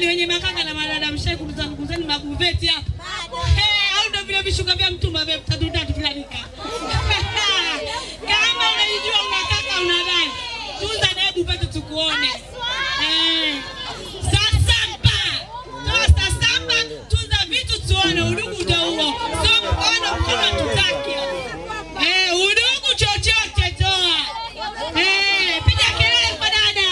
Jamani wenye makanga na madada mshaku kuzani maguveti hapa. Au ndio vile vishuka vya mtumba vya tatu vilanika. Kama unajua unataka unadai. Tunza na hebu pete tukuone. Sasa tunza vitu tuone udugu ndio huo. Sio mkono tutaki. Udugu chochote toa. Piga kelele kwa dada.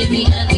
Baby,